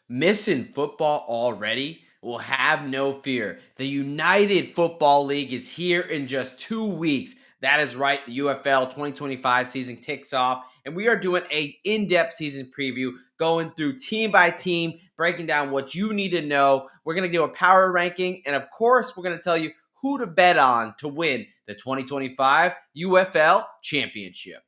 Missing football already? Well, have no fear. The United Football League is here in just 2 weeks. That is right. The UFL 2025 season kicks off, and we are doing an in-depth season preview, going through team by team, breaking down what you need to know. We're going to do a power ranking, and of course, we're going to tell you who to bet on to win the 2025 UFL Championship.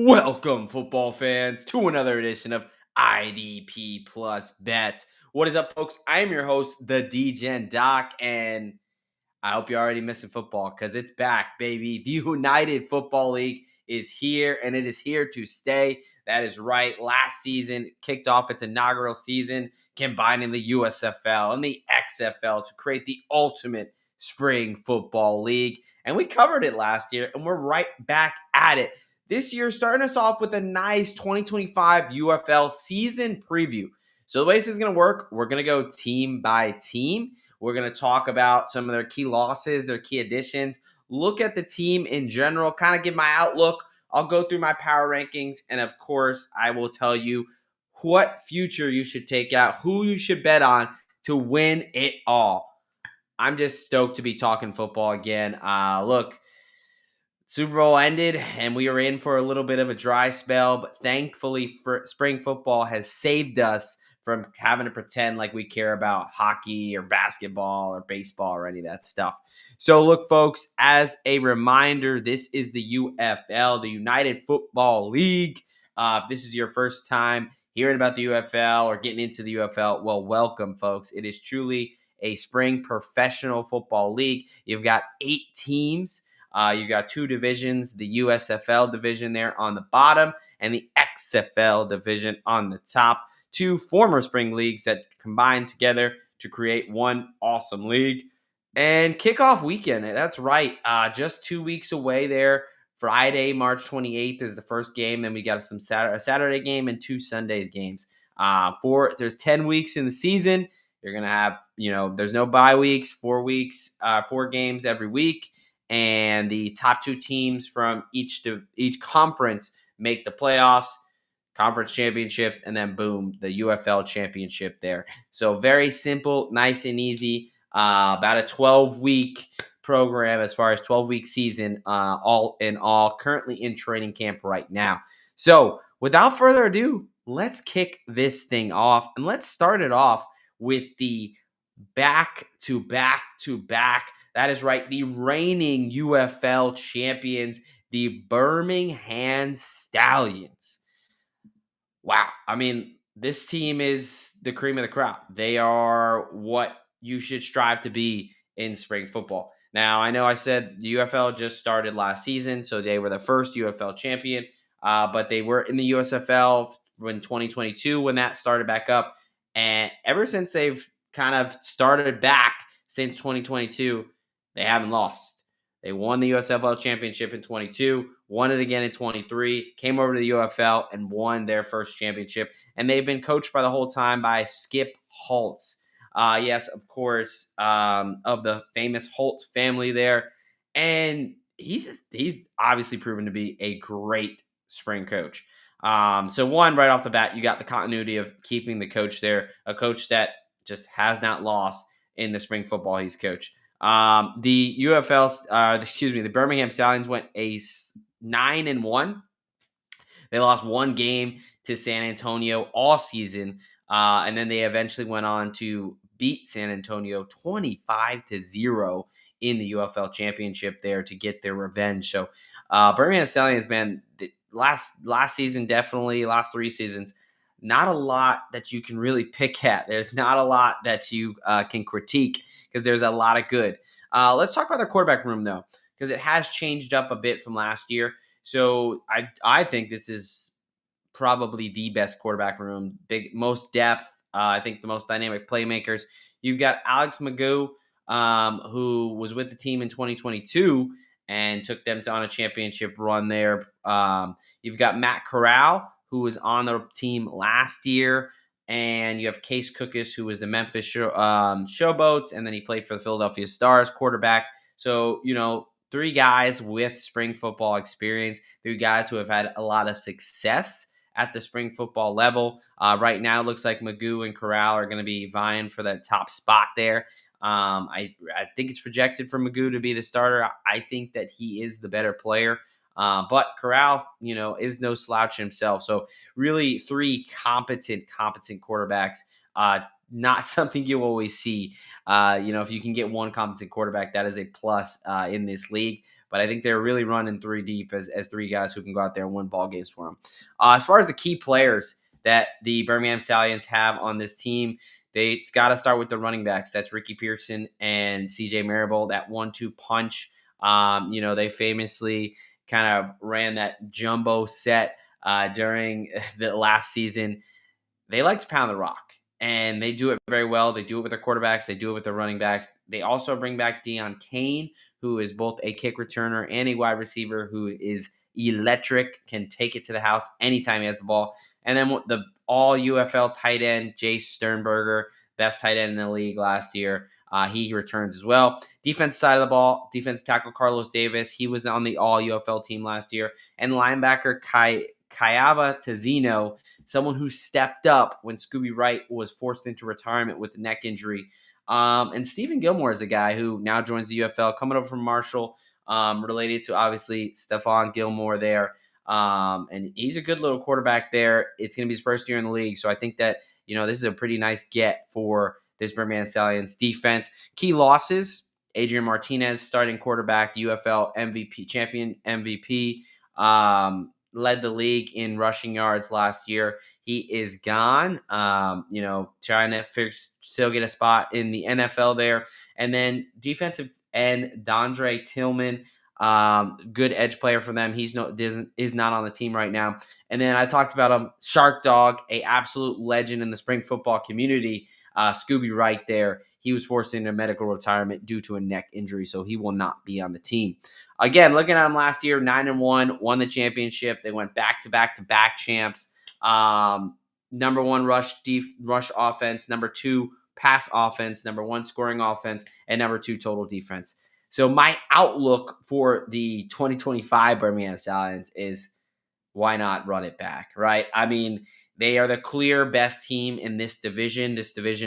Welcome, football fans, to another edition of IDP Plus Bets. What is up, folks? I am your host, the Degen Doc, and I hope you're already missing football because it's back, baby. The United Football League is here, and it is here to stay. That is right. Last season kicked off its inaugural season, combining the USFL and the XFL to create the ultimate spring football league. And we covered it last year, and we're right back at it. This year, starting us off with a nice 2025 UFL season preview. So the way this is going to work, we're going to go team by team. We're going to talk about some of their key losses, their key additions, look at the team in general, kind of give my outlook. I'll go through my power rankings, and of course, I will tell you what future you should take out, who you should bet on to win it all. I'm just stoked to be talking football again. Look, Super Bowl ended, and we were in for a little bit of a dry spell, but thankfully, spring football has saved us from having to pretend like we care about hockey or basketball or baseball or any of that stuff. So, look, folks, as a reminder, this is the UFL, the United Football League. If this is your first time hearing about the UFL or getting into the UFL, well, welcome, folks. It is truly a spring professional football league. You've got 8 teams. You got 2 divisions, the USFL division there on the bottom and the XFL division on the top. 2 former spring leagues that combine together to create one awesome league. And kickoff weekend, that's right, just 2 weeks away there. Friday, March 28th is the first game. Then we got a Saturday game and 2 Sundays games. There's 10 weeks in the season. You're going to have, there's no bye weeks, 4 weeks, 4 games every week. And the top 2 teams from each conference make the playoffs, conference championships, and then boom, the UFL championship there. So very simple, nice and easy. About a 12-week program as far as 12-week season, all in all, currently in training camp right now. So without further ado, let's kick this thing off, and let's start it off with the back-to-back-to-back. That is right, the reigning UFL champions, the Birmingham Stallions. Wow. I mean, this team is the cream of the crop. They are what you should strive to be in spring football. Now, I know I said the UFL just started last season, so they were the first UFL champion, but they were in the USFL in 2022 when that started back up. And ever since they've kind of started back since 2022, they haven't lost. They won the USFL championship in 22, won it again in 23, came over to the UFL and won their first championship. And they've been coached by the whole time by Skip Holtz. Yes, of course, of the famous Holt family there. And he's obviously proven to be a great spring coach. So one, right off the bat, you got the continuity of keeping the coach there, a coach that just has not lost in the spring football he's coached. The Birmingham Stallions went 9-1. They lost 1 game to San Antonio all season, and then they eventually went on to beat San Antonio 25-0 in the UFL championship there to get their revenge. So, Birmingham Stallions, man, last season, definitely last 3 seasons, not a lot that you can really pick at. There's not a lot that you can critique because there's a lot of good. Let's talk about their quarterback room, though, because it has changed up a bit from last year. So I think this is probably the best quarterback room, most depth. I think the most dynamic playmakers. You've got Alex Magoo, who was with the team in 2022 and took them on a championship run there. You've got Matt Corral, who was on the team last year. And you have Case Cookus, who was the Memphis Showboats, and then he played for the Philadelphia Stars, quarterback. So, three guys with spring football experience, three guys who have had a lot of success at the spring football level. Right now, it looks like Magoo and Corral are going to be vying for that top spot there. I think it's projected for Magoo to be the starter. I think that he is the better player. But Corral, is no slouch himself. So really three competent quarterbacks. Not something you always see. If you can get one competent quarterback, that is a plus in this league. But I think they're really running three deep as three guys who can go out there and win ball games for them. As far as the key players that the Birmingham Stallions have on this team, it's got to start with the running backs. That's Ricky Pearson and CJ Marable, that 1-2 punch. They famously kind of ran that jumbo set during the last season. They like to pound the rock, and they do it very well. They do it with their quarterbacks. They do it with their running backs. They also bring back Deion Kane, who is both a kick returner and a wide receiver who is electric, can take it to the house anytime he has the ball. And then the all UFL tight end, Jay Sternberger, best tight end in the league last year. He returns as well. Defense side of the ball, defensive tackle Carlos Davis. He was on the all UFL team last year. And linebacker Kayava Tazino, someone who stepped up when Scooby Wright was forced into retirement with a neck injury. And Stephen Gilmore is a guy who now joins the UFL, coming over from Marshall, related to obviously Stephon Gilmore there. And he's a good little quarterback there. It's going to be his first year in the league. So I think that, this is a pretty nice get for this Birmingham Stallions defense. Key losses: Adrian Martinez, starting quarterback, UFL MVP, champion MVP, led the league in rushing yards last year. He is gone, trying to still get a spot in the NFL there. And then defensive end Dondre Tillman, good edge player for them. Is not on the team right now. And then I talked about him, Shark Dog, a absolute legend in the spring football community. Scooby Wright there. He was forced into medical retirement due to a neck injury, so he will not be on the team. Again, looking at him last year, 9-1, won the championship. They went back champs. Number one rush offense, number two pass offense, number one scoring offense, and number two total defense. So my outlook for the 2025 Birmingham Stallions is, why not run it back, right? I mean, they are the clear best team in this division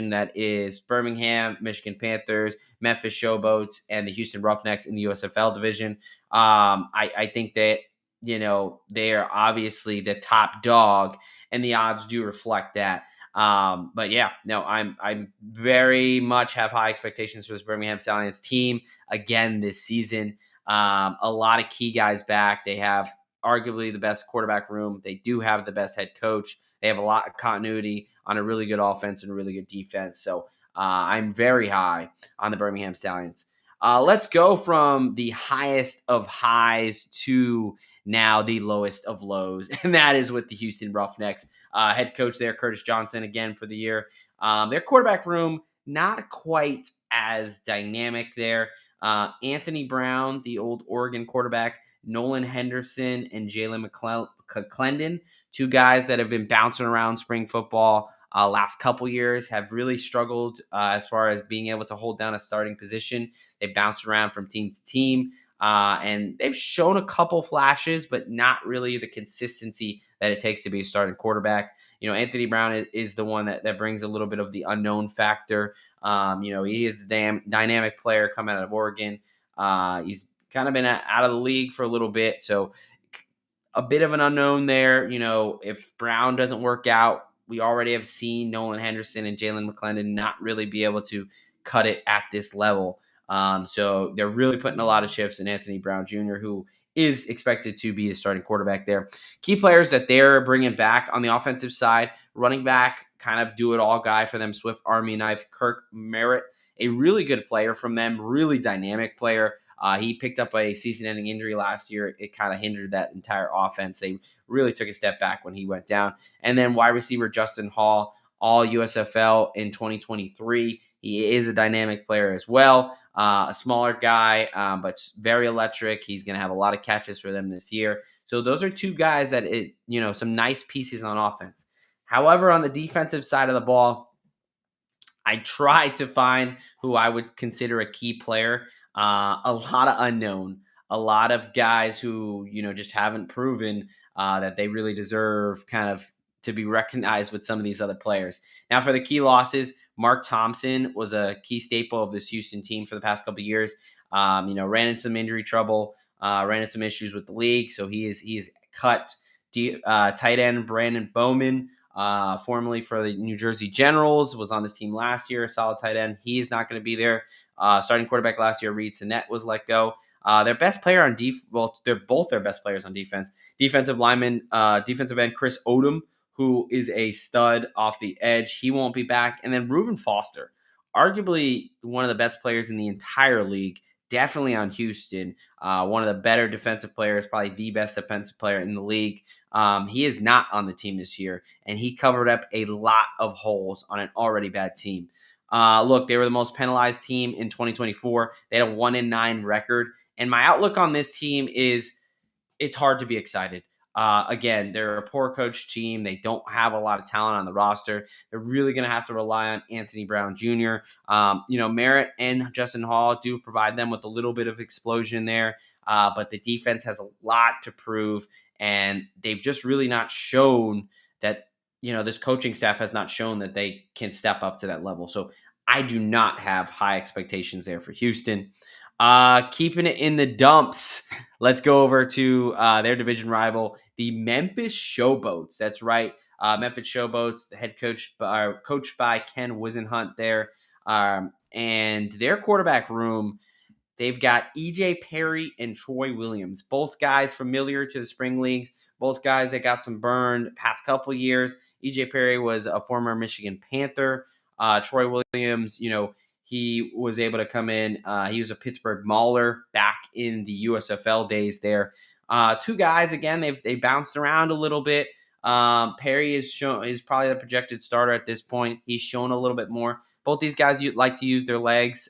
that is Birmingham, Michigan Panthers, Memphis Showboats, and the Houston Roughnecks in the USFL division. I think that, they are obviously the top dog, and the odds do reflect that. But yeah, no, I'm very much have high expectations for this Birmingham Stallions team again this season. A lot of key guys back. They have arguably the best quarterback room. They do have the best head coach. They have a lot of continuity on a really good offense and a really good defense. So I'm very high on the Birmingham Stallions. Let's go from the highest of highs to now the lowest of lows, and that is with the Houston Roughnecks. Head coach there, Curtis Johnson, again for the year. Their quarterback room, not quite as dynamic there. Anthony Brown, the old Oregon quarterback, Nolan Henderson, and Jalen McClendon, two guys that have been bouncing around spring football last couple years, have really struggled as far as being able to hold down a starting position. They've bounced around from team to team, and they've shown a couple flashes, but not really the consistency that it takes to be a starting quarterback. Anthony Brown is the one that brings a little bit of the unknown factor. He is the dynamic player coming out of Oregon. He's kind of been out of the league for a little bit, so a bit of an unknown there. If Brown doesn't work out, we already have seen Nolan Henderson and Jalen McClendon not really be able to cut it at this level. So they're really putting a lot of chips in Anthony Brown Jr., who is expected to be a starting quarterback there. Key players that they're bringing back on the offensive side: running back, kind of do-it-all guy for them, Swift Army knife, Kirk Merritt, a really good player from them, really dynamic player. He picked up a season-ending injury last year. It kind of hindered that entire offense. They really took a step back when he went down. And then wide receiver Justin Hall, all USFL in 2023. He is a dynamic player as well. A smaller guy, but very electric. He's going to have a lot of catches for them this year. So those are two guys that, some nice pieces on offense. However, on the defensive side of the ball, I tried to find who I would consider a key player. A lot of unknown, a lot of guys who just haven't proven that they really deserve kind of to be recognized with some of these other players. Now, for the key losses, Mark Thompson was a key staple of this Houston team for the past couple of years. Ran into some injury trouble, ran into some issues with the league, so he is cut. Tight end Brandon Bowman, formerly for the New Jersey Generals, was on this team last year, a solid tight end. He is not going to be there. Starting quarterback last year, Reed Sinnett, was let go. Their best player on they're both their best players on defense. Defensive end Chris Odom, who is a stud off the edge. He won't be back. And then Reuben Foster, arguably one of the best players in the entire league, definitely on Houston. One of the better defensive players, probably the best defensive player in the league. He is not on the team this year, and he covered up a lot of holes on an already bad team. Look, they were the most penalized team in 2024. They had a 1-9 record, and my outlook on this team is it's hard to be excited. Again, they're a poor coach team. They don't have a lot of talent on the roster. They're really going to have to rely on Anthony Brown Jr. Merritt and Justin Hall do provide them with a little bit of explosion there, but the defense has a lot to prove, and they've just really not shown that, this coaching staff has not shown that they can step up to that level. So I do not have high expectations there for Houston. Keeping it in the dumps, let's go over to their division rival, the Memphis Showboats. That's right, Memphis Showboats, the head coached by Ken Wisenhunt there, and their quarterback room. They've got EJ Perry and Troy Williams, both guys familiar to the spring leagues, both guys that got some burn past couple years. EJ Perry was a former Michigan Panther. Troy Williams, he was able to come in. He was a Pittsburgh Mauler back in the USFL days there. Two guys, again, they bounced around a little bit. Perry is probably the projected starter at this point. He's shown a little bit more. Both these guys like to use their legs.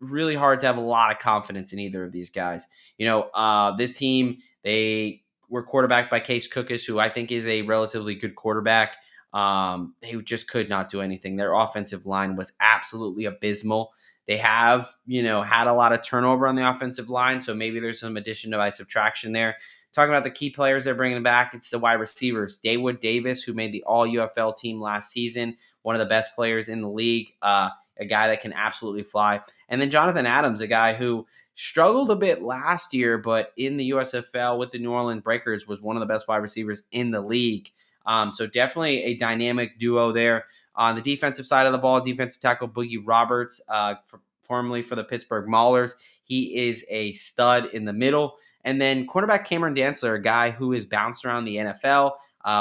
Really hard to have a lot of confidence in either of these guys. This team, they were quarterbacked by Case Cookus, who I think is a relatively good quarterback. They just could not do anything. Their offensive line was absolutely abysmal. They have, had a lot of turnover on the offensive line, so maybe there's some addition by subtraction there. Talking about the key players they're bringing back, it's the wide receivers. Dawood Davis, who made the All-UFL team last season, one of the best players in the league, a guy that can absolutely fly. And then Jonathan Adams, a guy who struggled a bit last year, but in the USFL with the New Orleans Breakers was one of the best wide receivers in the league. So definitely a dynamic duo there. On the defensive side of the ball, defensive tackle Boogie Roberts, formerly for the Pittsburgh Maulers. He is a stud in the middle. And then cornerback Cameron Dantzler, a guy who has bounced around the NFL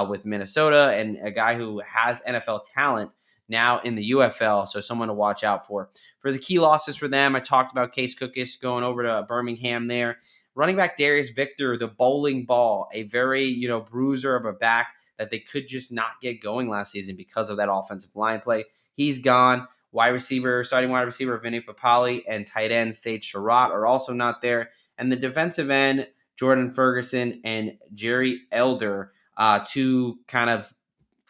with Minnesota, and a guy who has NFL talent now in the UFL, so someone to watch out for. For the key losses for them, I talked about Case Cookus going over to Birmingham there. Running back Darius Victor, the bowling ball, a very, bruiser of a back that they could just not get going last season because of that offensive line play. He's gone. Starting wide receiver Vinny Papali and tight end Sage Sherratt are also not there. And the defensive end, Jordan Ferguson and Jerry Elder, two kind of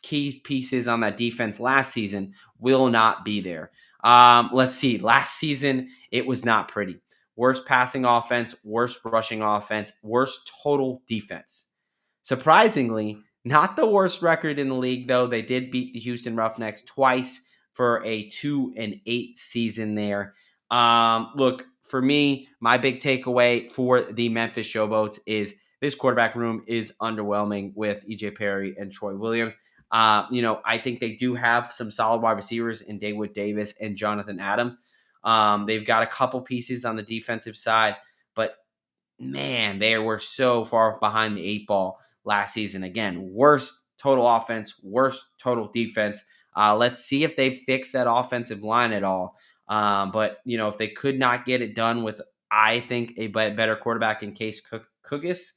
key pieces on that defense last season, will not be there. Let's see. Last season, it was not pretty. Worst passing offense, worst rushing offense, worst total defense. Surprisingly, not the worst record in the league, though. They did beat the Houston Roughnecks twice for a 2-8 season there. Look, for me, my big takeaway for the Memphis Showboats is this quarterback room is underwhelming with EJ Perry and Troy Williams. I think they do have some solid wide receivers in Dawood Davis and Jonathan Adams. They've got a couple pieces on the defensive side, but man, they were so far behind the 8 ball last season. Again, worst total offense, worst total defense. Let's see if they fix that offensive line at all. But if they could not get it done with, I think, a better quarterback in Case Cookus.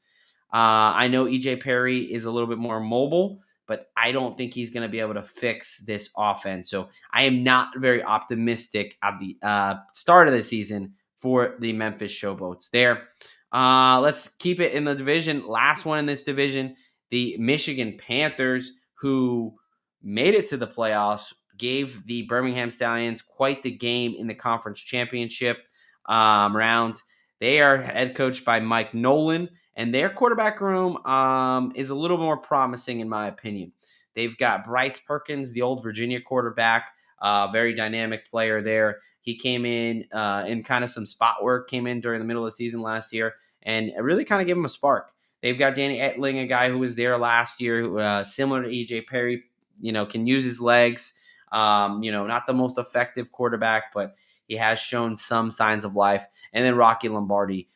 I know EJ Perry is a little bit more mobile, but I don't think he's going to be able to fix this offense. So I am not very optimistic at the start of the season for the Memphis Showboats there. Let's keep it in the division. Last one in this division, the Michigan Panthers, who made it to the playoffs, gave the Birmingham Stallions quite the game in the conference championship round. They are head coached by Mike Nolan, and their quarterback room is a little more promising, in my opinion. They've got Bryce Perkins, the old Virginia quarterback, very dynamic player there. He came in kind of some spot work, came in during the middle of the season last year, and it really kind of gave him a spark. They've got Danny Etling, a guy who was there last year, who, similar to EJ Perry, can use his legs. Not the most effective quarterback, but he has shown some signs of life. And then Rocky Lombardi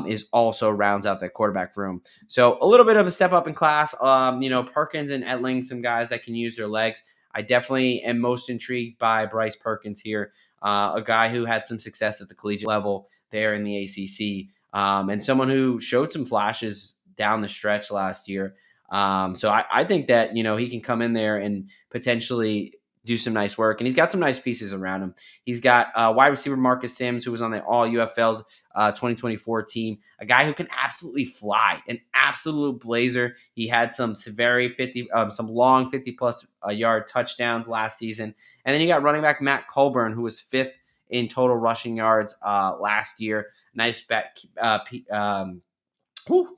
is also rounds out that quarterback room. So a little bit of a step up in class. Perkins and Etling, some guys that can use their legs. I definitely am most intrigued by Bryce Perkins here, a guy who had some success at the collegiate level there in the ACC, and someone who showed some flashes down the stretch last year. So I think that, he can come in there and potentially do some nice work. And he's got some nice pieces around him. He's got wide receiver Marcus Sims, who was on the all UFL 2024 team, a guy who can absolutely fly, an absolute blazer. He had some long 50-plus yard touchdowns last season. And then you got running back Matt Colburn, who was fifth in total rushing yards last year. Nice bet.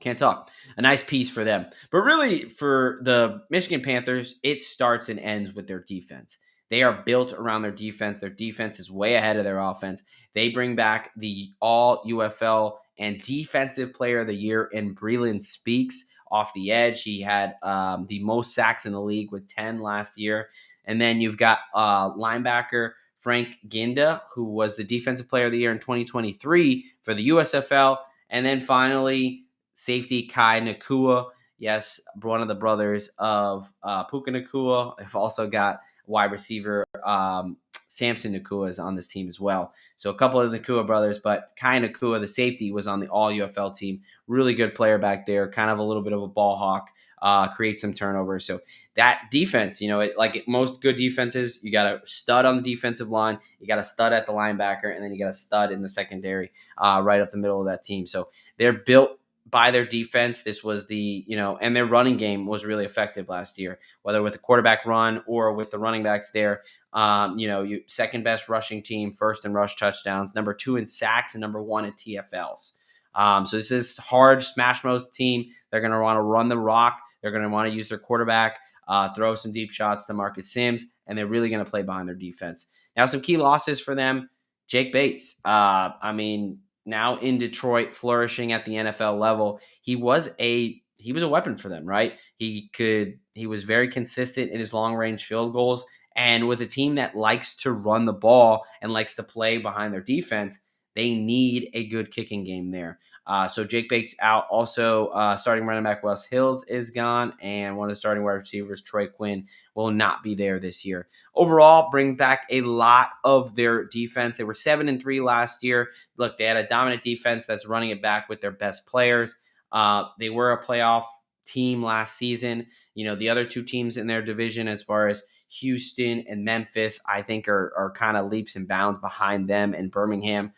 Can't talk. A nice piece for them. But really, for the Michigan Panthers, it starts and ends with their defense. They are built around their defense. Their defense is way ahead of their offense. They bring back the all UFL and Defensive Player of the Year in Breland Speaks off the edge. He had the most sacks in the league with 10 last year. And then you've got linebacker Frank Ginda, who was the Defensive Player of the Year in 2023 for the USFL. And then finally, safety Kai Nakua. Yes, one of the brothers of Puka Nakua. They've also got wide receiver Samson Nakua is on this team as well. So a couple of the Nakua brothers, but Kai Nakua, the safety, was on the all UFL team. Really good player back there, kind of a little bit of a ball hawk, creates some turnovers. So that defense, like most good defenses, you got a stud on the defensive line, you got a stud at the linebacker, and then you got a stud in the secondary right up the middle of that team. So they're built by their defense. This was and their running game was really effective last year, whether with the quarterback run or with the running backs there. Second best rushing team, first in rush touchdowns, number 2 in sacks, and number 1 in TFLs. So this is hard smash mouth team. They're going to want to run the rock. They're going to want to use their quarterback, throw some deep shots to Marcus Sims, and they're really going to play behind their defense. Now, some key losses for them. Jake Bates. Now in Detroit, flourishing at the NFL level, he was a weapon for them, right? He was very consistent in his long range field goals, and with a team that likes to run the ball and likes to play behind their defense, they need a good kicking game there. So Jake Bates out. Also, starting running back Wes Hills is gone, and one of the starting wide receivers, Troy Quinn, will not be there this year. Overall, bring back a lot of their defense. They were 7-3 last year. Look, they had a dominant defense that's running it back with their best players. They were a playoff team last season. The other two teams in their division, as far as Houston and Memphis, I think are kind of leaps and bounds behind them and Birmingham.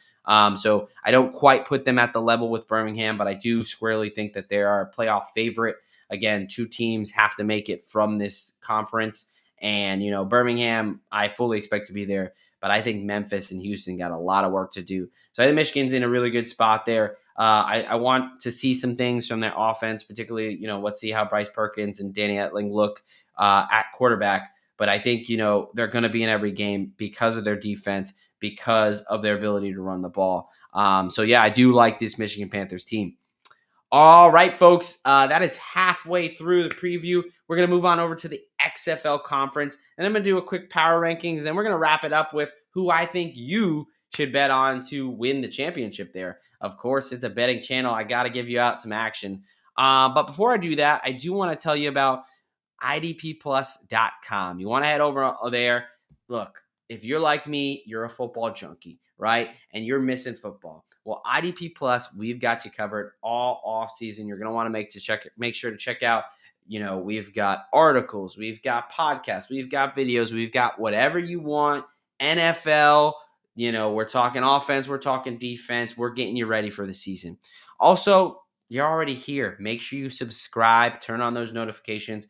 So I don't quite put them at the level with Birmingham, but I do squarely think that they are a playoff favorite. Again, two teams have to make it from this conference. And, Birmingham, I fully expect to be there. But I think Memphis and Houston got a lot of work to do. So I think Michigan's in a really good spot there. I want to see some things from their offense, particularly, let's see how Bryce Perkins and Danny Etling look at quarterback. But I think, they're going to be in every game because of their defense, because of their ability to run the ball. I do like this Michigan Panthers team. All right, folks, that is halfway through the preview. We're going to move on over to the XFL conference, and I'm going to do a quick power rankings. Then we're going to wrap it up with who I think you should bet on to win the championship there. Of course, it's a betting channel. I got to give you out some action. But before I do that, I do want to tell you about idpplus.com. You want to head over there. Look, if you're like me, you're a football junkie, right? And you're missing football. Well, IDP Plus, we've got you covered all off season. You're going to want to make sure to check out, we've got articles, we've got podcasts, we've got videos, we've got whatever you want. NFL, we're talking offense, we're talking defense, we're getting you ready for the season. Also, you're already here. Make sure you subscribe, turn on those notifications.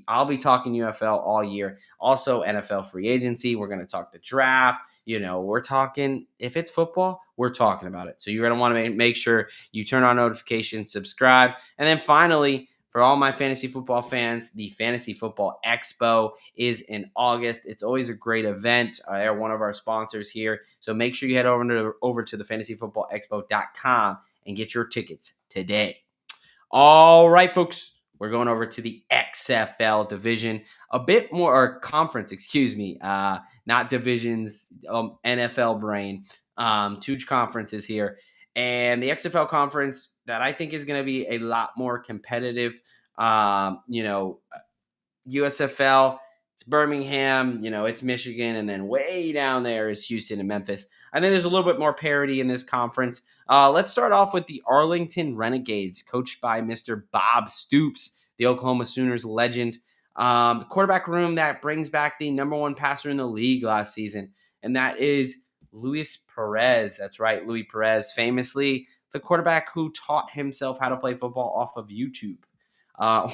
I'll be talking UFL all year. Also, NFL free agency. We're going to talk the draft. We're talking, if it's football, we're talking about it. So you're going to want to make sure you turn on notifications, subscribe. And then finally, for all my fantasy football fans, the Fantasy Football Expo is in August. It's always a great event. They're one of our sponsors here. So make sure you head over to the fantasyfootballexpo.com and get your tickets today. All right, folks, we're going over to the XFL division, a bit more, or conference, excuse me, not divisions, NFL brain, two conferences here. And the XFL conference that I think is going to be a lot more competitive, USFL, it's Birmingham, it's Michigan, and then way down there is Houston and Memphis. I think there's a little bit more parity in this conference. Let's start off with the Arlington Renegades, coached by Mr. Bob Stoops, the Oklahoma Sooners legend. The quarterback room that brings back the number one passer in the league last season, and that is Luis Perez. That's right, Luis Perez, famously the quarterback who taught himself how to play football off of YouTube,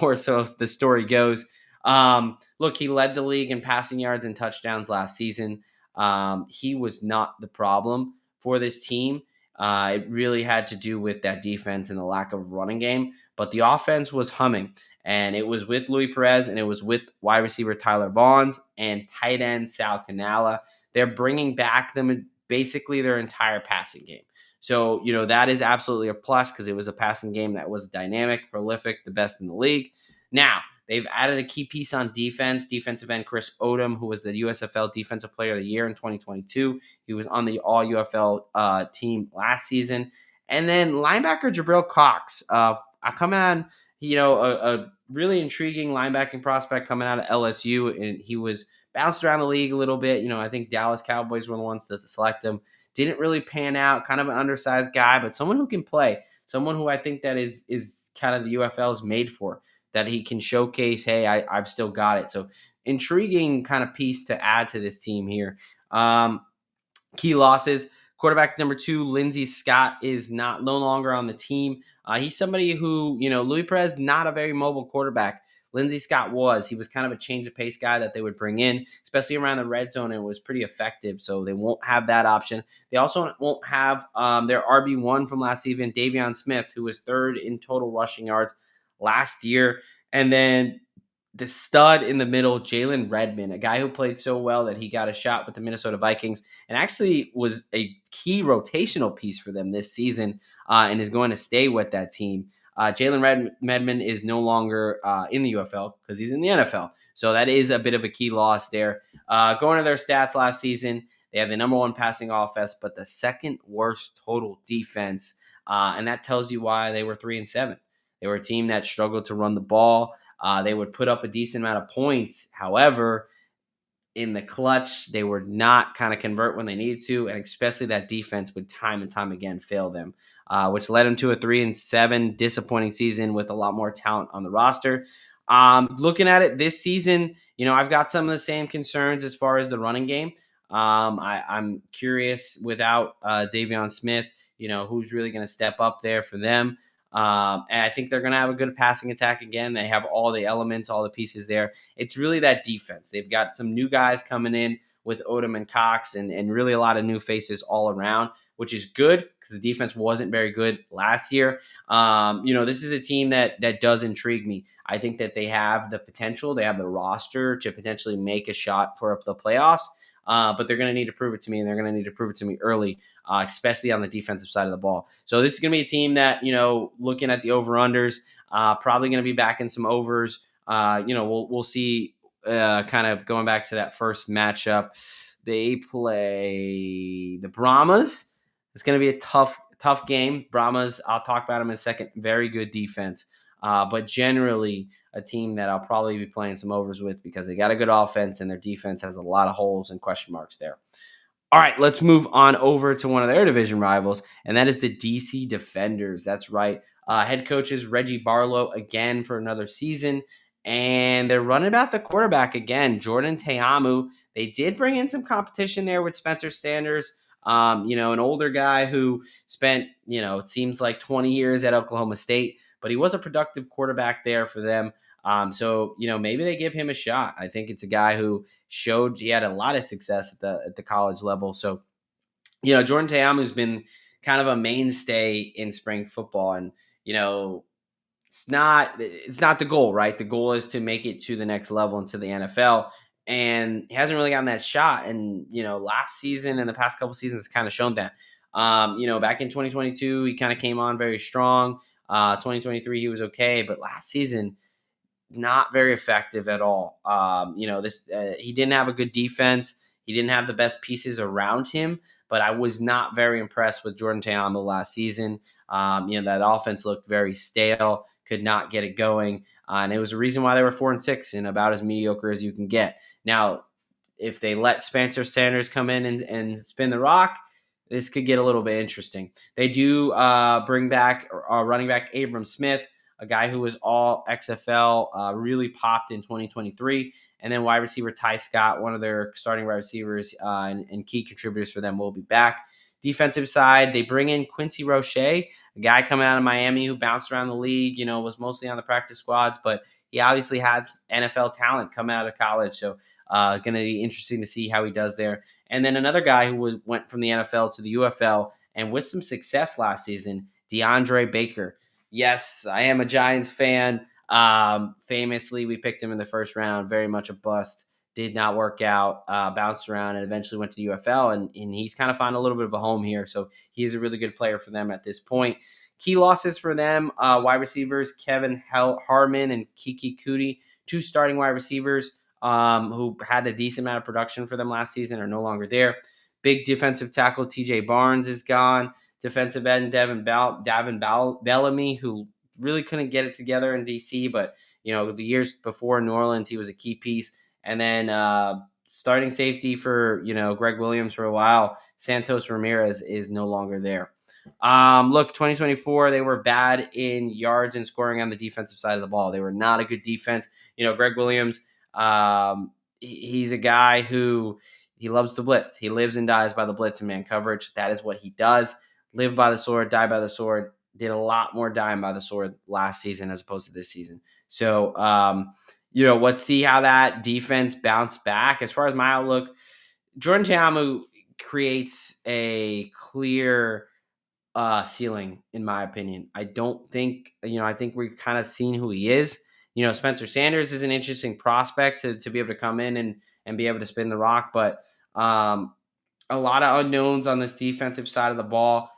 or so the story goes. Look, he led the league in passing yards and touchdowns last season. He was not the problem for this team. It really had to do with that defense and the lack of running game, but the offense was humming, and it was with Luis Perez, and it was with wide receiver Tyler Vaughns and tight end Sal Canala. They're bringing back basically their entire passing game. So, that is absolutely a plus because it was a passing game that was dynamic, prolific, the best in the league. Now, they've added a key piece on defense, defensive end Chris Odom, who was the USFL Defensive Player of the Year in 2022. He was on the All UFL team last season. And then linebacker Jabril Cox, coming on, a really intriguing linebacking prospect coming out of LSU, and he was bounced around the league a little bit. I think Dallas Cowboys were the ones to select him. Didn't really pan out, kind of an undersized guy, but someone who can play, someone who I think that is kind of the UFL is made for, that he can showcase, hey, I've still got it. So intriguing kind of piece to add to this team here. Key losses. Quarterback number 2, Lindsey Scott, is no longer on the team. He's somebody who, Luis Perez, not a very mobile quarterback. Lindsey Scott was. He was kind of a change of pace guy that they would bring in, especially around the red zone, and was pretty effective. So they won't have that option. They also won't have their RB1 from last season, Davion Smith, who was 3rd in total rushing yards last year. And then the stud in the middle, Jalen Redmond, a guy who played so well that he got a shot with the Minnesota Vikings and actually was a key rotational piece for them this season, and is going to stay with that team. Jalen Redmond is no longer in the UFL because he's in the NFL. So that is a bit of a key loss there. Going to their stats last season, they have the number 1 passing offense, but the 2nd worst total defense. And that tells you why they were 3-7. They were a team that struggled to run the ball. They would put up a decent amount of points. However, in the clutch, they would not kind of convert when they needed to, and especially that defense would time and time again fail them, which led them to a 3-7 disappointing season with a lot more talent on the roster. Looking at it this season, I've got some of the same concerns as far as the running game. I'm curious without Davion Smith, who's really going to step up there for them. And I think they're going to have a good passing attack again. They have all the elements, all the pieces there. It's really that defense. They've got some new guys coming in with Odom and Cox, and really a lot of new faces all around, which is good because the defense wasn't very good last year. This is a team that does intrigue me. I think that they have the potential. They have the roster to potentially make a shot for the playoffs. But they're going to need to prove it to me, and they're going to need to prove it to me early, especially on the defensive side of the ball. So this is going to be a team that, looking at the over-unders, probably going to be back in some overs. We'll see, kind of going back to that first matchup. They play the Brahmas. It's going to be a tough game. Brahmas, I'll talk about them in a second. Very good defense. But generally a team that I'll probably be playing some overs with because they got a good offense and their defense has a lot of holes and question marks there. All right, let's move on over to one of their division rivals, and that is the DC Defenders. That's right. Head coach is Reggie Barlow again for another season, and they're running about the quarterback again, Jordan Teamu. They did bring in some competition there with Spencer Sanders. An older guy who spent, it seems like 20 years at Oklahoma State, but he was a productive quarterback there for them. Maybe they give him a shot. I think it's a guy who showed he had a lot of success at the college level. So, Jordan Teamu's been kind of a mainstay in spring football, and it's not the goal, right? The goal is to make it to the next level into the NFL, and he hasn't really gotten that shot. And last season and the past couple seasons kind of shown that. Back in 2022, he kind of came on very strong. 2023, he was okay, but last season, not very effective at all. This he didn't have a good defense. He didn't have the best pieces around him, but I was not very impressed with Jordan Teamu last season. That offense looked very stale, could not get it going, and it was a reason why they were 4-6 and about as mediocre as you can get. Now, if they let Spencer Sanders come in and spin the rock, this could get a little bit interesting. They do bring back running back Abram Smith, a guy who was all XFL, really popped in 2023. And then wide receiver Ty Scott, one of their starting wide receivers and key contributors for them, will be back. Defensive side, they bring in Quincy Roche, a guy coming out of Miami who bounced around the league, was mostly on the practice squads, but he obviously had NFL talent coming out of college. So going to be interesting to see how he does there. And then another guy who went from the NFL to the UFL and with some success last season, DeAndre Baker. Yes, I am a Giants fan. Famously, we picked him in the first round. Very much a bust. Did not work out. Bounced around and eventually went to the UFL. And he's kind of found a little bit of a home here. So he's a really good player for them at this point. Key losses for them, wide receivers Kevin Harmon and Kiki Cootie, two starting wide receivers who had a decent amount of production for them last season, are no longer there. Big defensive tackle TJ Barnes is gone. Defensive end Davin Bellamy, who really couldn't get it together in DC, but the years before in New Orleans, he was a key piece. And then starting safety for Greg Williams for a while, Santos Ramirez is no longer there. Look, 2024, they were bad in yards and scoring on the defensive side of the ball. They were not a good defense. Greg Williams, he's a guy who he loves to blitz. He lives and dies by the blitz and man coverage. That is what he does. Live by the sword, die by the sword. Did a lot more dying by the sword last season as opposed to this season. So, let's see how that defense bounced back. As far as my outlook, Jordan Teamu creates a clear ceiling, in my opinion. I don't think, I think we've kind of seen who he is. Spencer Sanders is an interesting prospect to be able to come in and be able to spin the rock, but a lot of unknowns on this defensive side of the ball.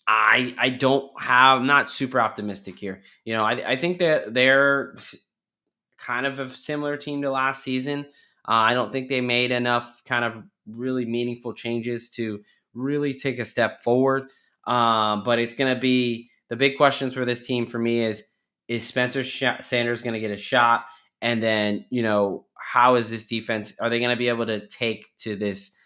I'm not super optimistic here. I think that they're kind of a similar team to last season. I don't think they made enough kind of really meaningful changes to really take a step forward. But it's going to be the big questions for this team for me is Spencer Sanders going to get a shot? And then, how is this defense? Are they going to be able to take to this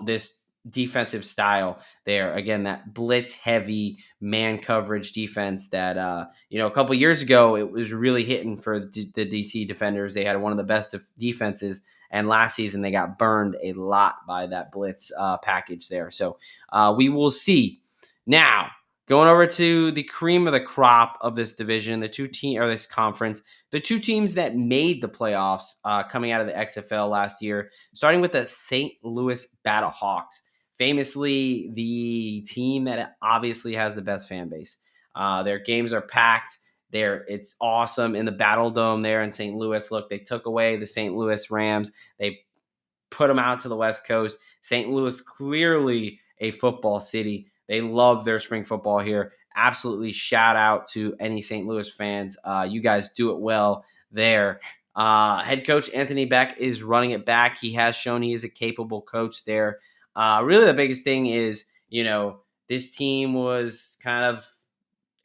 this defensive style there? Again, that blitz heavy man coverage defense that a couple years ago it was really hitting for the DC defenders. They had one of the best defenses, and last season they got burned a lot by that blitz package there. So we will see. Now, going over to the cream of the crop of this division, this conference, the two teams that made the playoffs coming out of the XFL last year, starting with the St. Louis Battlehawks. Famously, the team that obviously has the best fan base. Their games are packed. It's awesome in the Battle Dome there in St. Louis. Look, they took away the St. Louis Rams. They put them out to the West Coast. St. Louis, clearly a football city. They love their spring football here. Absolutely shout out to any St. Louis fans. You guys do it well there. Head coach Anthony Beck is running it back. He has shown he is a capable coach there. Really, the biggest thing is, this team was kind of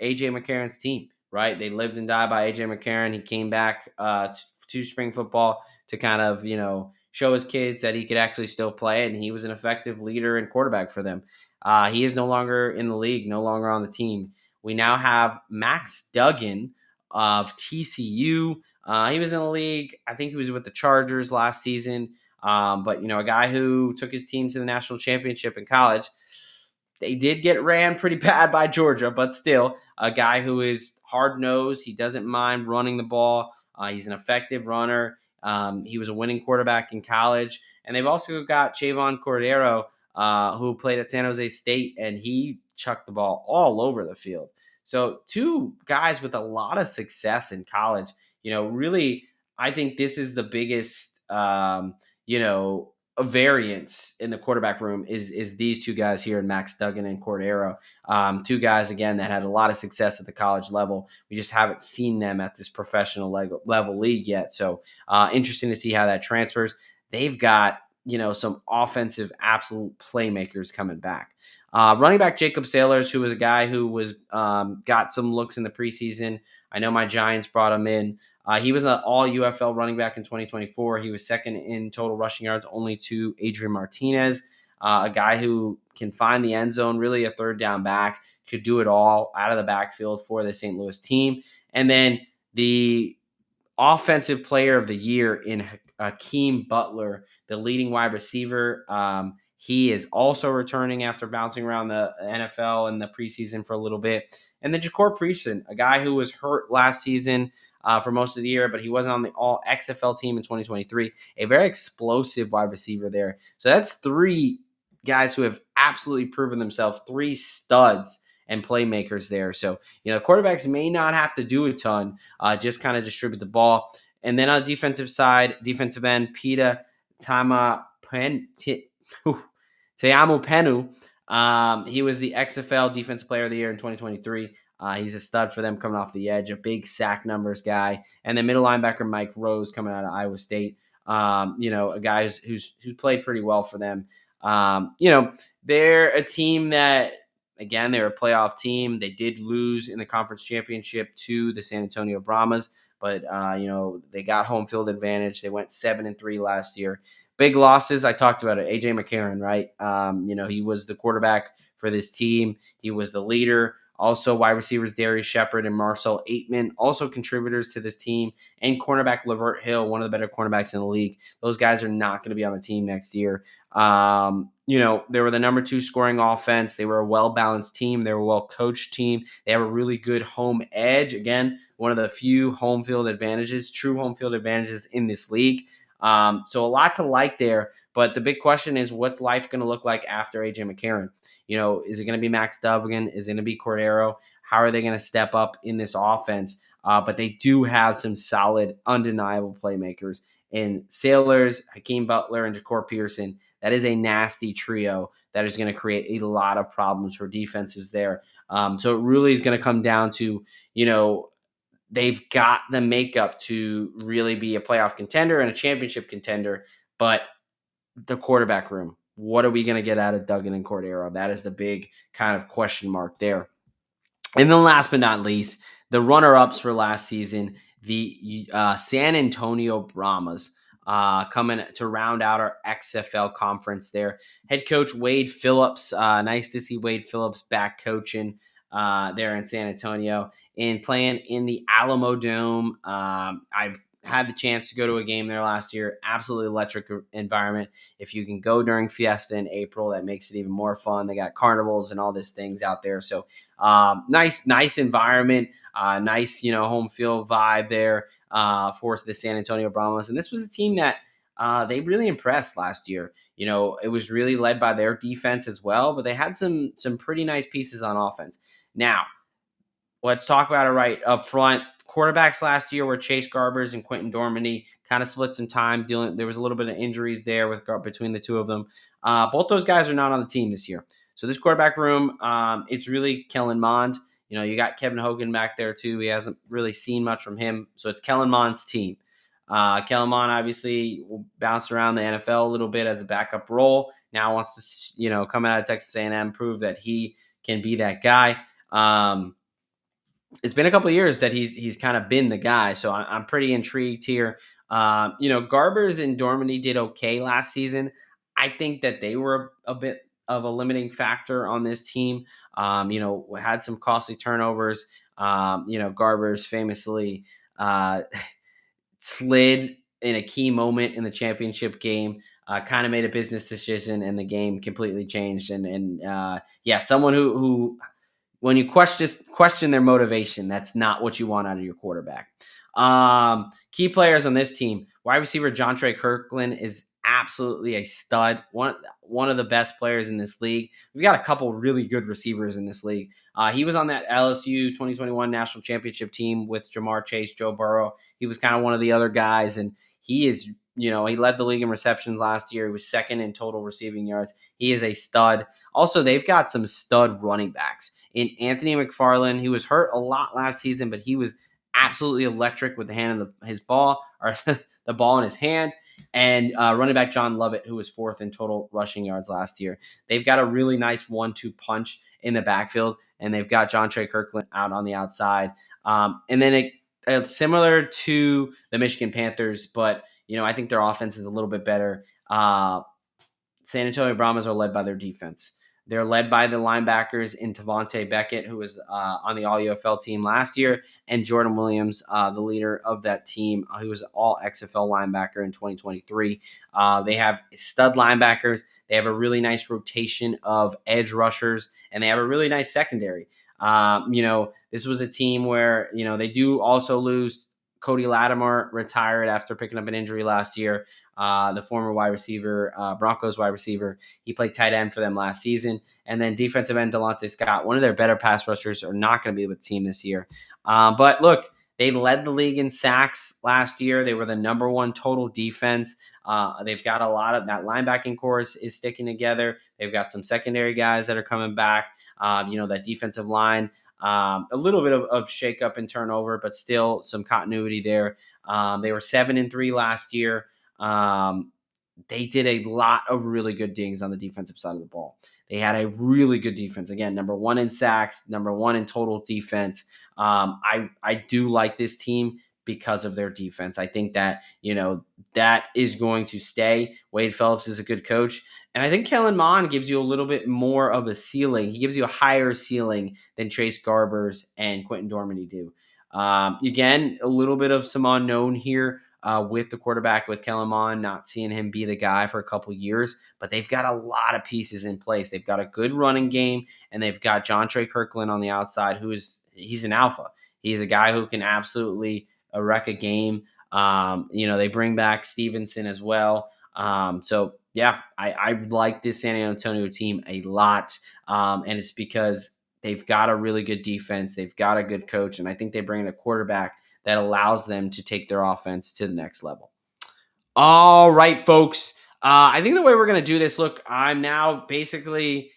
AJ McCarron's team, right? They lived and died by AJ McCarron. He came back to spring football to kind of, show his kids that he could actually still play, and he was an effective leader and quarterback for them. He is no longer in the league, no longer on the team. We now have Max Duggan of TCU. He was in the league. I think he was with the Chargers last season. But, a guy who took his team to the national championship in college. They did get ran pretty bad by Georgia, but still a guy who is hard nosed. He doesn't mind running the ball. He's an effective runner. He was a winning quarterback in college. And they've also got Chavon Cordero, who played at San Jose State, and he chucked the ball all over the field. So two guys with a lot of success in college. Really, I think this is the biggest, a variance in the quarterback room is these two guys here in Max Duggan and Cordero. Two guys, again, that had a lot of success at the college level. We just haven't seen them at this professional level league yet. So interesting to see how that transfers. They've got, some offensive absolute playmakers coming back. Running back Jacob Sailors, who was a guy who was got some looks in the preseason. I know my Giants brought him in. He was an all UFL running back in 2024. He was second in total rushing yards, only to Adrian Martinez, a guy who can find the end zone, really a third down back, could do it all out of the backfield for the St. Louis team. And then the offensive player of the year in Hakeem Butler, the leading wide receiver. He is also returning after bouncing around the NFL in the preseason for a little bit. And then Ja'Cour Pearson, a guy who was hurt last season for most of the year, but he wasn't on the all XFL team in 2023. A very explosive wide receiver there. So that's three guys who have absolutely proven themselves, three studs and playmakers there. So, quarterbacks may not have to do a ton, just kind of distribute the ball. And then on the defensive side, defensive end, Pita Teamu Penu. He was the XFL Defensive Player of the Year in 2023. He's a stud for them coming off the edge, a big sack numbers guy. And then middle linebacker Mike Rose coming out of Iowa State. A guy who's played pretty well for them. They're a team that, again, they're a playoff team. They did lose in the conference championship to the San Antonio Brahmas, but they got home field advantage. They went 7-3 last year. Big losses, I talked about it. AJ McCarron, right? He was the quarterback for this team. He was the leader. Also, wide receivers Darius Shepard and Marcel Aitman, also contributors to this team. And cornerback Lavert Hill, one of the better cornerbacks in the league. Those guys are not going to be on the team next year. They were the number 2 scoring offense. They were a well-balanced team. They were a well-coached team. They have a really good home edge. Again, one of the few true home field advantages in this league. So a lot to like there. But the big question is, what's life going to look like after AJ McCarron? Is it going to be Max Duggan? Is it going to be Cordero? How are they going to step up in this offense? But they do have some solid, undeniable playmakers in Sailors, Hakeem Butler, and Ja'Cour Pearson. That is a nasty trio that is going to create a lot of problems for defenses there. So it really is going to come down to, they've got the makeup to really be a playoff contender and a championship contender, but the quarterback room, what are we going to get out of Duggan and Cordero? That is the big kind of question mark there. And then last but not least, the runner-ups for last season, the San Antonio Brahmas, coming to round out our XFL conference there. Head coach Wade Phillips, nice to see Wade Phillips back coaching there in San Antonio and playing in the Alamo Dome. I've had the chance to go to a game there last year. Absolutely electric environment. If you can go during Fiesta in April, that makes it even more fun. They got carnivals and all these things out there. So nice environment, nice, home field vibe there for the San Antonio Brahmas. And this was a team that they really impressed last year. It was really led by their defense as well, but they had some pretty nice pieces on offense. Now, let's talk about it right up front. Quarterbacks last year were Chase Garbers and Quentin Dormady. Kind of split some time dealing. There was a little bit of injuries there between the two of them. Both those guys are not on the team this year. So this quarterback room, it's really Kellen Mond. You got Kevin Hogan back there too. He hasn't really seen much from him. So it's Kellen Mond's team. Kellen Mond obviously bounced around the NFL a little bit as a backup role. Now wants to, come out of Texas A&M, prove that he can be that guy. It's been a couple of years that he's kind of been the guy, so I'm pretty intrigued here. Garbers and Dormady did okay last season. I think that they were a bit of a limiting factor on this team. Had some costly turnovers. Garbers famously slid in a key moment in the championship game kind of made a business decision, and the game completely changed. Yeah, someone who when you question their motivation, that's not what you want out of your quarterback. Key players on this team: wide receiver John Trey Kirkland is absolutely a stud. One of the best players in this league. We've got a couple really good receivers in this league. He was on that LSU 2021 national championship team with Jamar Chase, Joe Burrow. He was kind of one of the other guys, and he is, he led the league in receptions last year. He was second in total receiving yards. He is a stud. Also, they've got some stud running backs in Anthony McFarland. He was hurt a lot last season, but he was absolutely electric with the hand of his ball, or the ball in his hand. And running back John Lovett, who was fourth in total rushing yards last year. They've got a really nice 1-2 punch in the backfield, and they've got John Trey Kirkland out on the outside. And then similar to the Michigan Panthers, but I think their offense is a little bit better. San Antonio Brahmas are led by their defense. They're led by the linebackers in Tavante Beckett, who was on the All-UFL team last year, and Jordan Williams, the leader of that team, who was All-XFL linebacker in 2023. They have stud linebackers. They have a really nice rotation of edge rushers, and they have a really nice secondary. This was a team where, they do also lose Cody Latimer, retired after picking up an injury last year. The former wide receiver, Broncos wide receiver. He played tight end for them last season. And then defensive end Delonte Scott, one of their better pass rushers, are not going to be with the team this year. But look, they led the league in sacks last year. They were the number one total defense. They've got a lot of that linebacking core is sticking together. They've got some secondary guys that are coming back. That defensive line. A little bit of shakeup and turnover, but still some continuity there. They were 7-3 last year. They did a lot of really good things on the defensive side of the ball. They had a really good defense. Again, number one in sacks, number one in total defense. I do like this team because of their defense. I think that, that is going to stay. Wade Phillips is a good coach. And I think Kellen Mond gives you a little bit more of a ceiling. He gives you a higher ceiling than Trace Garbers and Quentin Dormady do. Again, a little bit of some unknown here with the quarterback, with Kellen Mond, not seeing him be the guy for a couple years. But they've got a lot of pieces in place. They've got a good running game, and they've got John Trey Kirkland on the outside, he's an alpha. He's a guy who can absolutely wreck a game. They bring back Stevenson as well. I like this San Antonio team a lot. And it's because they've got a really good defense. They've got a good coach. And I think they bring in a quarterback that allows them to take their offense to the next level. All right, folks. I think the way we're going to do this, look, I'm now basically,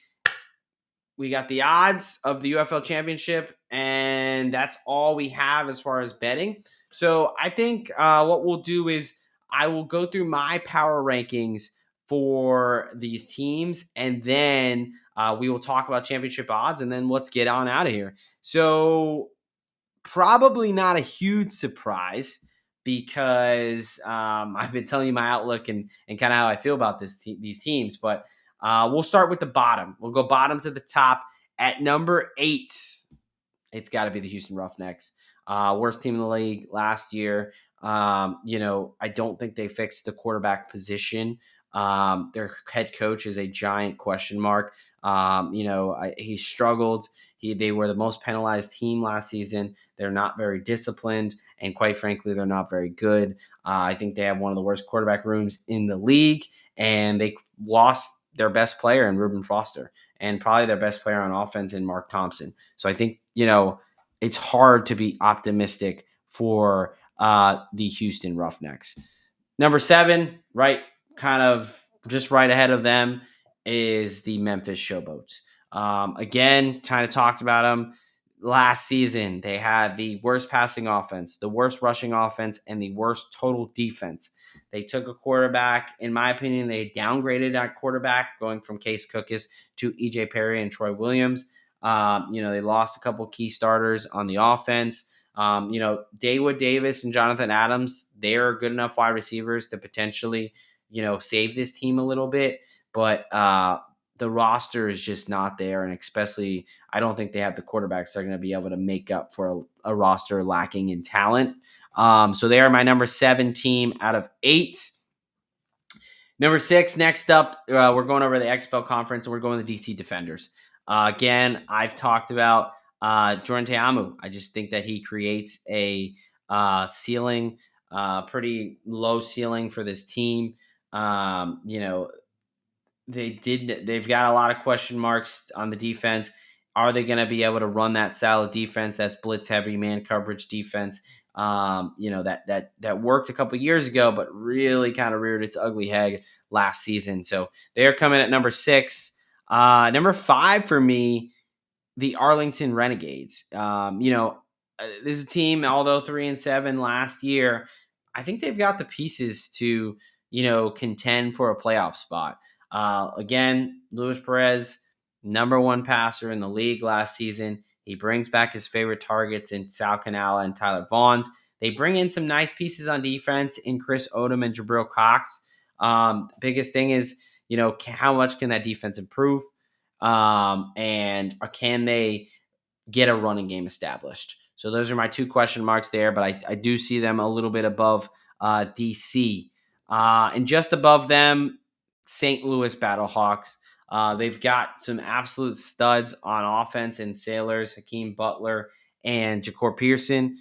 we got the odds of the UFL championship, and that's all we have as far as betting. So I think what we'll do is I will go through my power rankings for these teams, and then we will talk about championship odds, and then let's get on out of here. So probably not a huge surprise, because I've been telling you my outlook and kind of how I feel about these teams. But we'll start with the bottom. We'll go bottom to the top. At number 8, it's got to be the Houston Roughnecks. Worst team in the league last year. I don't think they fixed the quarterback position. Their head coach is a giant question mark. He struggled. They were the most penalized team last season. They're not very disciplined, and quite frankly, they're not very good. I think they have one of the worst quarterback rooms in the league, and they lost their best player in Reuben Foster, and probably their best player on offense in Mark Thompson. So I think, it's hard to be optimistic for the Houston Roughnecks. Number 7, right, kind of just right ahead of them, is the Memphis Showboats. Again, kind of talked about them last season. They had the worst passing offense, the worst rushing offense, and the worst total defense. They took a quarterback. In my opinion, they downgraded that quarterback, going from Case Cookus to EJ Perry and Troy Williams. They lost a couple key starters on the offense. Dawood Davis and Jonathan Adams, they're good enough wide receivers to potentially, save this team a little bit. But the roster is just not there. And especially, I don't think they have the quarterbacks that are going to be able to make up for a roster lacking in talent. So they are my number 7 team out of 8. Number 6, next up, we're going over the XFL Conference, and we're going to the DC Defenders. Again, I've talked about Jordan Teamu. I just think that he creates a ceiling, pretty low ceiling for this team. They've got a lot of question marks on the defense. Are they going to be able to run that style of defense? That's blitz heavy man coverage defense. That worked a couple years ago, but really kind of reared its ugly head last season. So they're coming at number 6. Number 5 for me, the Arlington Renegades. This is a team, although 3-7 last year, I think they've got the pieces to, contend for a playoff spot. Again, Luis Perez, number 1 passer in the league last season. He brings back his favorite targets in Sal Canala and Tyler Vaughns. They bring in some nice pieces on defense in Chris Odom and Jabril Cox. Biggest thing is, how much can that defense improve? And can they get a running game established? So those are my 2 question marks there, but I do see them a little bit above DC. And just above them, St. Louis Battlehawks. They've got some absolute studs on offense in Sailors, Hakeem Butler and Ja'Cour Pearson.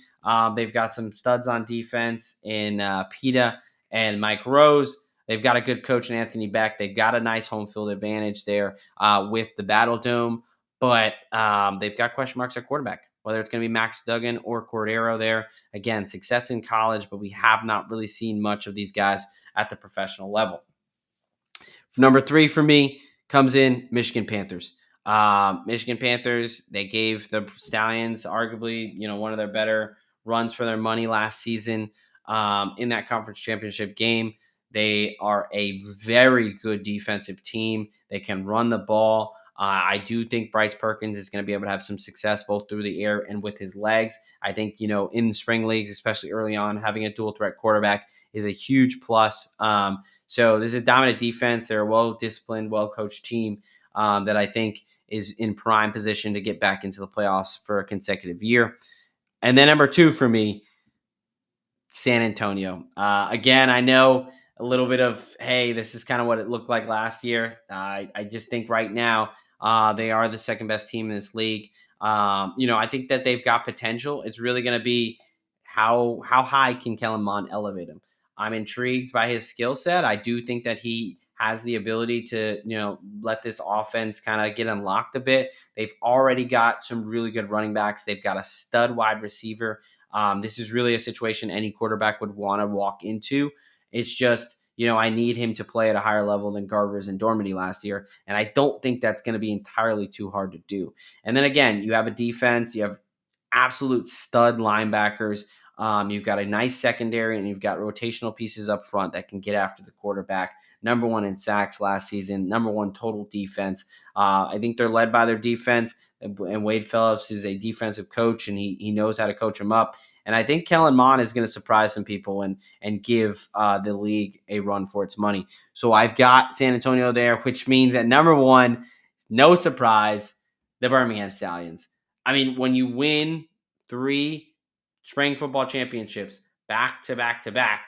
They've got some studs on defense in Peta and Mike Rose. They've got a good coach in Anthony Beck. They've got a nice home field advantage there with the Battle Dome, but they've got question marks at quarterback, whether it's going to be Max Duggan or Cordero there. Again, success in college, but we have not really seen much of these guys at the professional level. Number 3 for me comes in Michigan Panthers. Michigan Panthers, they gave the Stallions arguably, one of their better runs for their money last season in that conference championship game. They are a very good defensive team. They can run the ball. I do think Bryce Perkins is going to be able to have some success both through the air and with his legs. I think, in spring leagues, especially early on, having a dual threat quarterback is a huge plus. So this is a dominant defense. They're a well-disciplined, well-coached team that I think is in prime position to get back into the playoffs for a consecutive year. And then number 2 for me, San Antonio. Again, I know a little bit of, hey, this is kind of what it looked like last year. I just think right now they are the second best team in this league. I think that they've got potential. It's really going to be how high can Kellen Mond elevate him. I'm intrigued by his skill set. I do think that he has the ability to, let this offense kind of get unlocked a bit. They've already got some really good running backs. They've got a stud wide receiver. This is really a situation any quarterback would want to walk into. It's just, I need him to play at a higher level than Garbers and Dormady last year. And I don't think that's going to be entirely too hard to do. And then again, you have a defense, you have absolute stud linebackers. You've got a nice secondary, and you've got rotational pieces up front that can get after the quarterback. Number 1 in sacks last season, number 1 total defense. I think they're led by their defense, and Wade Phillips is a defensive coach, and he knows how to coach them up. And I think Kellen Mond is going to surprise some people and give the league a run for its money. So I've got San Antonio there, which means at number 1, no surprise, the Birmingham Stallions. I mean, when you win 3 spring football championships back to back to back,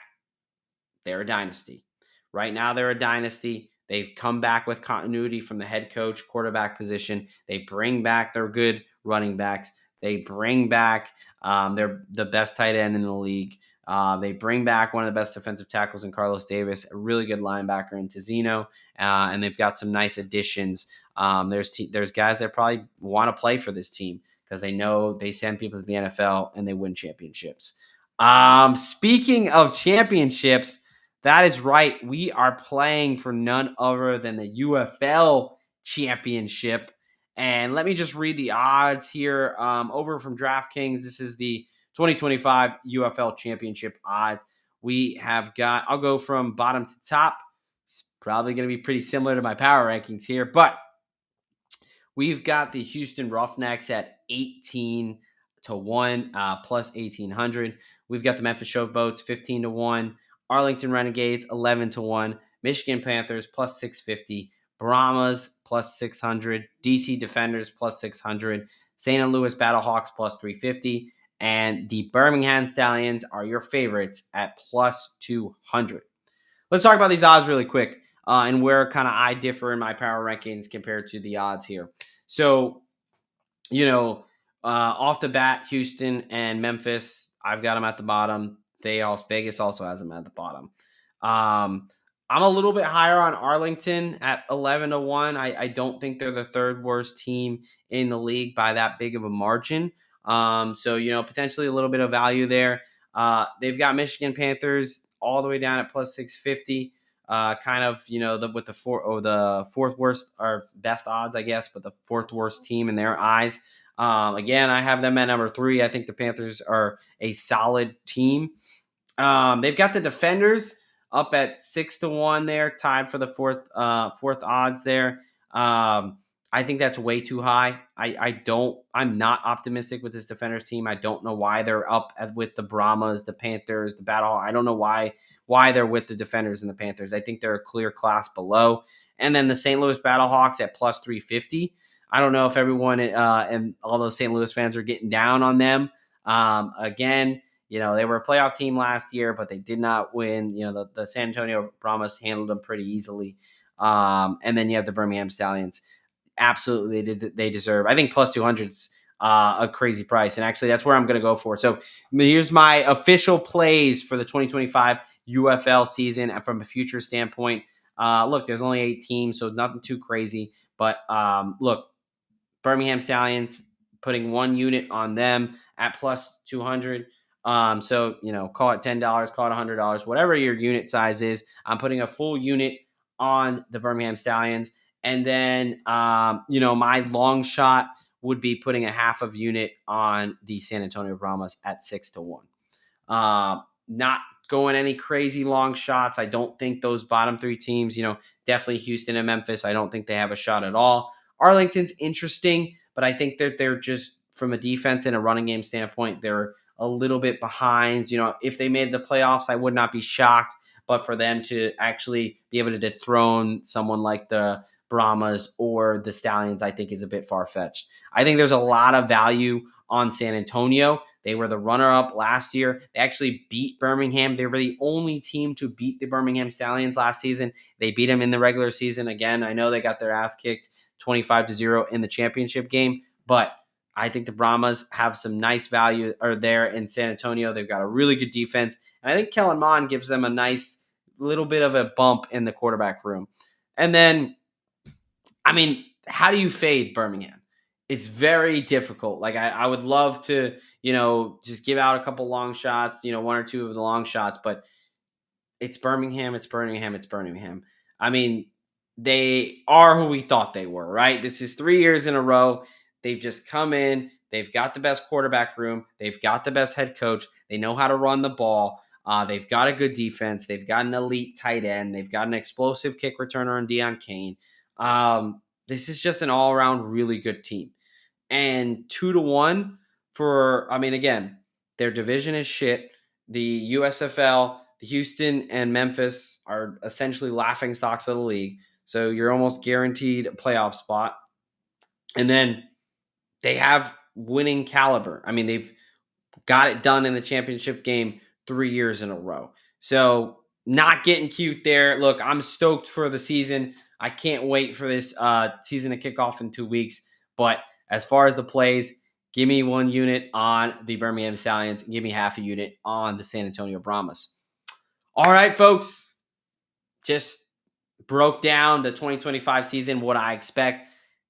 they're a dynasty. Right now, they're a dynasty. They've come back with continuity from the head coach, quarterback position. They bring back their good running backs. They bring back the best tight end in the league. They bring back one of the best defensive tackles in Carlos Davis, a really good linebacker in Tizino, and they've got some nice additions. There's guys that probably want to play for this team because they know they send people to the NFL and they win championships. Speaking of championships, that is right. We are playing for none other than the UFL Championship. And let me just read the odds here over from DraftKings. This is the 2025 UFL Championship odds. We have got, I'll go from bottom to top. It's probably going to be pretty similar to my power rankings here, but we've got the Houston Roughnecks at 18 to 1 plus 1800. We've got the Memphis Showboats 15 to 1. Arlington Renegades 11 to 1. Michigan Panthers plus 650. Brahmas plus 600. DC Defenders plus 600. St. Louis Battlehawks plus 350. And the Birmingham Stallions are your favorites at plus 200. let's talk about these odds really quick and where kind of I differ in my power rankings compared to the odds here. So, off the bat, Houston and Memphis, I've got them at the bottom. Vegas also has them at the bottom. I'm a little bit higher on Arlington at 11-1. I don't think they're the third worst team in the league by that big of a margin. So potentially a little bit of value there. They've got Michigan Panthers all the way down at plus 650. Kind of with the fourth worst or best odds, I guess, but the fourth worst team in their eyes. Again, I have them at number 3. I think the Panthers are a solid team. They've got the Defenders up at 6-1 there, tied for the fourth odds there. I think that's way too high. I'm not optimistic with this Defenders team. I don't know why they're up with the Brahmas, the Panthers, the Battlehawks. I don't know why they're with the Defenders and the Panthers. I think they're a clear class below. And then the St. Louis Battlehawks at plus 350. I don't know if everyone and all those St. Louis fans are getting down on them. Again, they were a playoff team last year, but they did not win. The San Antonio Brahmas handled them pretty easily. And then you have the Birmingham Stallions. Absolutely, they deserve. I think plus 200's a crazy price, and actually that's where I'm going to go for. So here's my official plays for the 2025 UFL season, and from a future standpoint. Look, there's only 8 teams, so nothing too crazy. But look, Birmingham Stallions, putting 1 unit on them at plus 200. So call it $10, call it $100, whatever your unit size is. I'm putting a full unit on the Birmingham Stallions. And then, my long shot would be putting a half of unit on the San Antonio Brahmas at 6-1. Not going any crazy long shots. I don't think those bottom 3 teams, definitely Houston and Memphis, I don't think they have a shot at all. Arlington's interesting, but I think that they're just, from a defense and a running game standpoint, they're a little bit behind. If they made the playoffs, I would not be shocked. But for them to actually be able to dethrone someone like the Brahmas or the Stallions, I think is a bit far-fetched. I think there's a lot of value on San Antonio. They were the runner-up last year. They actually beat Birmingham. They were the only team to beat the Birmingham Stallions last season. They beat them in the regular season. Again, I know they got their ass kicked 25-0 in the championship game, but I think the Brahmas have some nice value there in San Antonio. They've got a really good defense, and I think Kellen Mond gives them a nice little bit of a bump in the quarterback room. And then, how do you fade Birmingham? It's very difficult. Like I would love to, just give out a couple long shots, 1 or 2 of the long shots, but it's Birmingham. They are who we thought they were, right? This is 3 years in a row. They've just come in. They've got the best quarterback room. They've got the best head coach. They know how to run the ball. They've got a good defense. They've got an elite tight end. They've got an explosive kick returner in Deion Kane. This is just an all-around really good team. And 2-1 again, their division is shit. The USFL, the Houston and Memphis are essentially laughing stocks of the league. So you're almost guaranteed a playoff spot. And then they have winning caliber. They've got it done in the championship game 3 years in a row. So not getting cute there. Look, I'm stoked for the season. I can't wait for this season to kick off in 2 weeks. But as far as the plays, give me 1 unit on the Birmingham Stallions and give me half a unit on the San Antonio Brahmas. All right, folks. Just broke down the 2025 season, what I expect.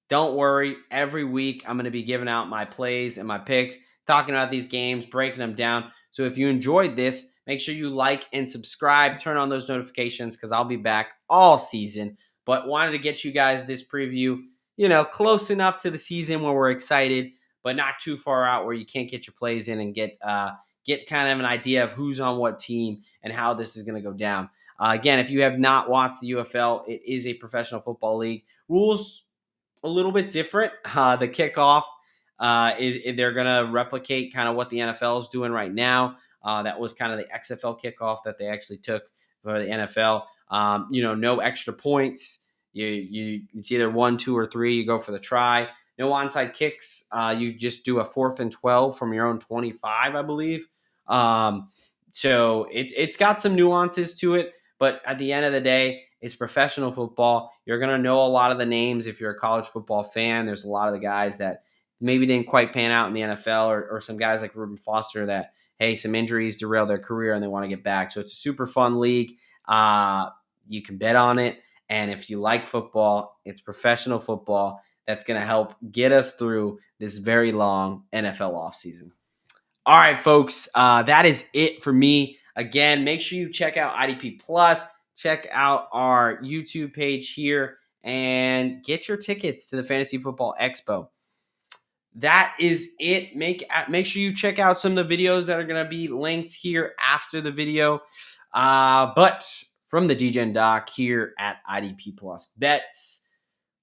Don't worry. Every week, I'm going to be giving out my plays and my picks, talking about these games, breaking them down. So if you enjoyed this, make sure you like and subscribe. Turn on those notifications because I'll be back all season. But wanted to get you guys this preview, close enough to the season where we're excited, but not too far out where you can't get your plays in and get kind of an idea of who's on what team and how this is going to go down. Again, if you have not watched the UFL, it is a professional football league. Rules a little bit different. The kickoff is they're going to replicate kind of what the NFL is doing right now. That was kind of the XFL kickoff that they actually took for the NFL. No extra points. It's either 1, 2, or 3. You go for the try. No onside kicks. You just do a 4th and 12 from your own 25, I believe. So it's got some nuances to it. But at the end of the day, it's professional football. You're going to know a lot of the names if you're a college football fan. There's a lot of the guys that maybe didn't quite pan out in the NFL, or some guys like Reuben Foster that, hey, some injuries derail their career and they want to get back. So it's a super fun league. You can bet on it. And if you like football, it's professional football that's going to help get us through this very long NFL offseason. All right, folks, that is it for me. Again, make sure you check out IDP Plus, check out our YouTube page here, and get your tickets to the Fantasy Football Expo. That is it. Make sure you check out some of the videos that are going to be linked here after the video. But from the Degen Doc here at IDP Plus Bets,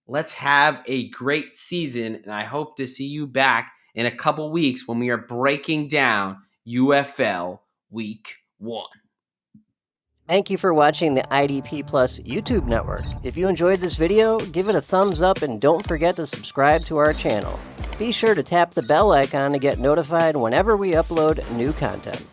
let's have a great season, and I hope to see you back in a couple weeks when we are breaking down UFL Week 1. Thank you for watching the IDP Plus YouTube network. If you enjoyed this video, give it a thumbs up and don't forget to subscribe to our channel. Be sure to tap the bell icon to get notified whenever we upload new content.